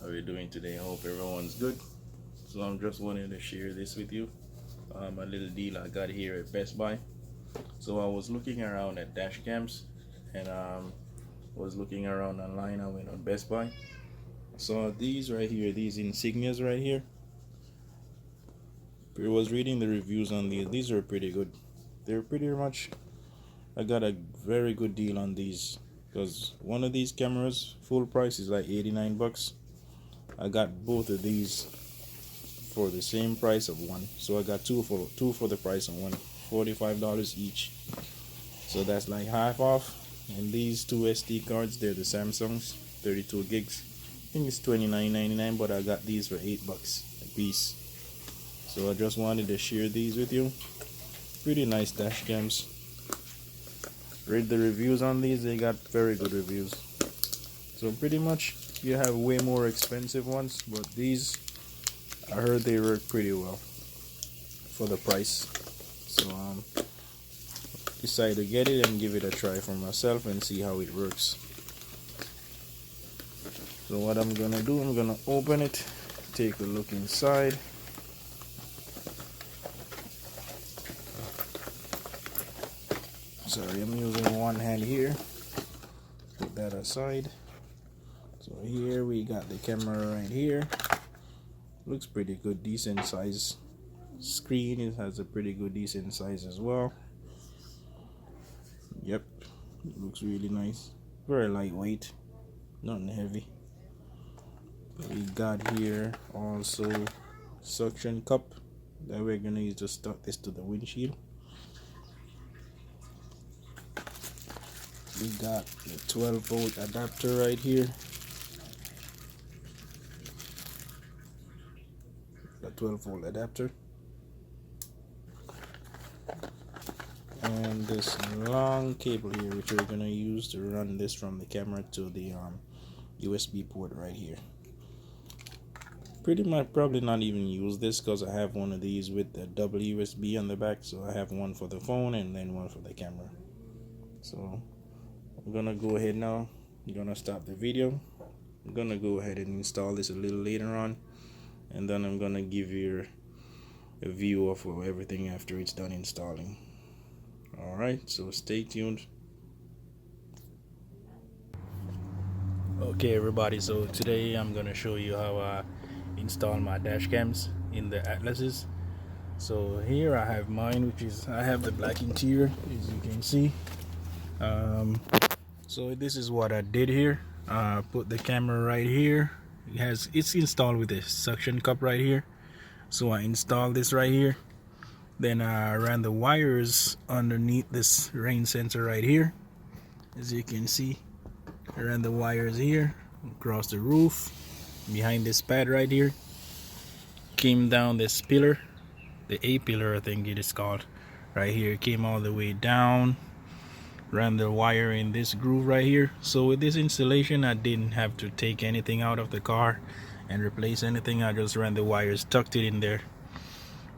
How are you doing today? I hope everyone's good. So I'm just wanting to share this with you. A little deal I got here at Best Buy. So I was looking around at dash cams and was looking around online. I went on Best Buy. I saw these right here, these Insignias right here. I was reading the reviews on these. These are pretty good. They're pretty much, I got a very good deal on these because one of these cameras full price is like 89 bucks. I got both of these for the same price of one, so I got two for the price of one, $45 each, so that's like half off. And these two SD cards, they're the Samsungs, 32 gigs. I think it's $29.99, but I got these for $8 a piece. So I just wanted to share these with you. Pretty nice dash cams. Read the reviews on these, they got very good reviews. So pretty much you have way more expensive ones, but these, I heard they work pretty well for the price. So decided to get it and give it a try for myself and see how it works. So what I'm gonna do, I'm gonna open it, take a look inside. Sorry, I'm using one hand here. Put that aside. So here we got the camera right here. Looks pretty good, decent size screen. It has a pretty good decent size as well. Yep, it looks really nice. Very lightweight, nothing heavy. We got here also suction cup that we're gonna use to stuck this to the windshield. We got the 12-volt adapter right here. The 12-volt adapter. And this long cable here, which we're gonna use to run this from the camera to the USB port right here. Pretty much probably not even use this because I have one of these with the double USB on the back, so I have one for the phone and then one for the camera. So I'm gonna go ahead now. I'm gonna stop the video. I'm gonna go ahead and install this a little later on, and then I'm gonna give you a view of everything after it's done installing. Alright, so stay tuned. Okay everybody, so today I'm gonna show you how I install my dash cams in the Atlases. So here I have mine, which is, I have the black interior as you can see. So this is what I did here. Put the camera right here. It's installed with a suction cup right here. So I installed this right here. Then I ran the wires underneath this rain sensor right here. As you can see, I ran the wires here across the roof, behind this pad right here. Came down this pillar, the A pillar I think it is called, right here. Came all the way down. Ran the wire in this groove right here. So with this installation, I didn't have to take anything out of the car and replace anything. I just ran the wires, tucked it in there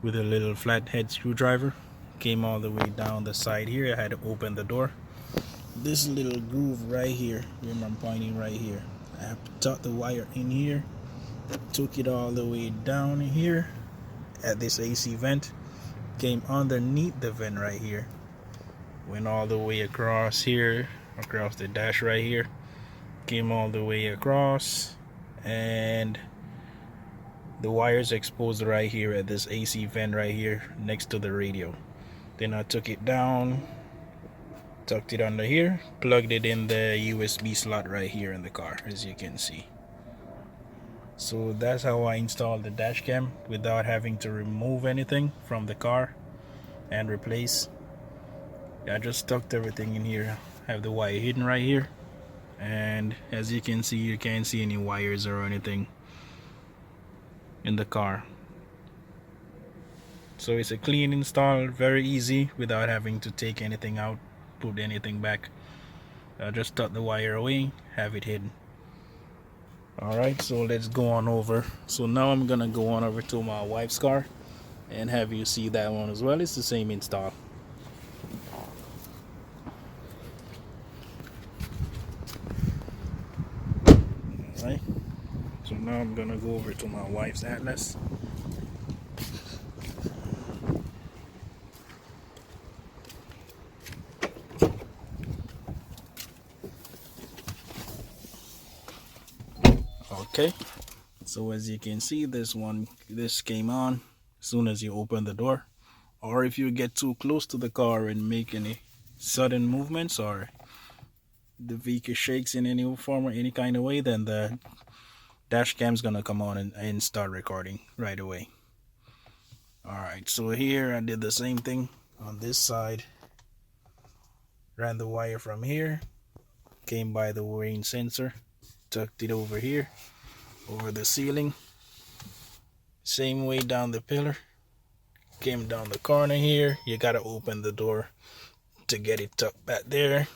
with a little flathead screwdriver. Came all the way down the side here. I had to open the door. This little groove right here, remember I'm pointing right here, I have to tuck the wire in here. Took it all the way down here at this AC vent. Came underneath the vent right here. Went all the way across here, across the dash right here. Came all the way across, and the wires exposed right here at this AC vent right here next to the radio. Then I took it down, tucked it under here, plugged it in the USB slot right here in the car, as you can see. So that's how I installed the dash cam without having to remove anything from the car and replace. I just tucked everything in here. I have the wire hidden right here, and as you can see, you can't see any wires or anything in the car. So it's a clean install, very easy without having to take anything out, put anything back. Just tuck the wire away, have it hidden. Alright, so let's go on over. So now I'm gonna go on over to my wife's car and have you see that one as well. It's the same install. Alright, so So now I'm gonna go over to my wife's Atlas. Okay, so as you can see, this came on as soon as you open the door, or if you get too close to the car and make any sudden movements, or the vehicle shakes in any form or any kind of way, then the dash cam's gonna come on and start recording right away. Alright, so here I did the same thing on this side. Ran the wire from here, came by the rain sensor, tucked it over here, over the ceiling, same way down the pillar, came down the corner here. You gotta open the door to get it tucked back there.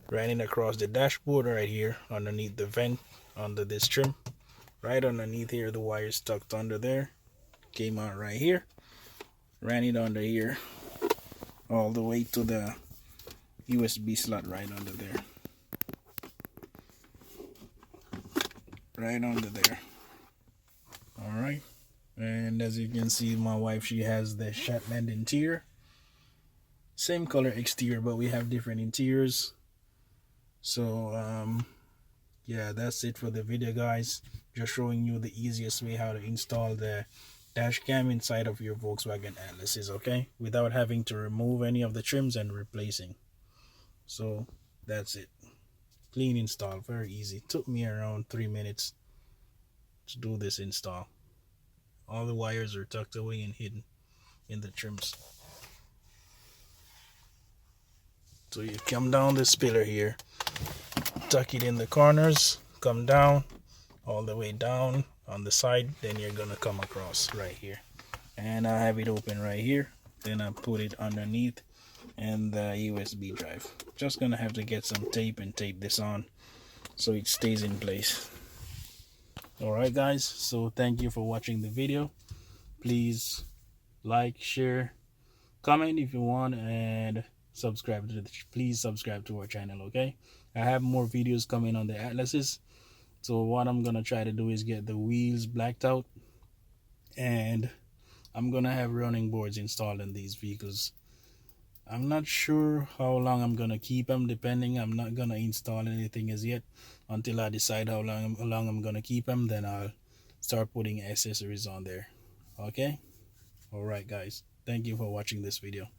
Ran it across the dashboard right here underneath the vent under this trim. Right underneath here, the wire's tucked under there. Came out right here, ran it under here all the way to the USB slot right under there, right under there. All right, and as you can see, my wife, she has the Shetland interior, same color exterior, but we have different interiors. So yeah, that's it for the video, guys. Just showing you the easiest way how to install the dash cam inside of your Volkswagen Atlases, okay, without having to remove any of the trims and replacing. So that's it. Clean install, very easy. Took me around 3 minutes to do this install. All the wires are tucked away and hidden in the trims. So you come down this pillar here, tuck it in the corners, come down all the way down on the side, then you're gonna come across right here, and I have it open right here. Then I put it underneath and the USB drive. Just gonna have to get some tape and tape this on so it stays in place. Alright guys, so thank you for watching the video. Please like, share, comment if you want, and subscribe to please subscribe to our channel, okay? I have more videos coming on the Atlases. So what I'm gonna try to do is get the wheels blacked out, and I'm gonna have running boards installed in these vehicles. I'm not sure how long I'm gonna keep them, depending. I'm not gonna install anything as yet until I decide how long I'm gonna keep them. Then I'll start putting accessories on there. Okay. All right guys, thank you for watching this video.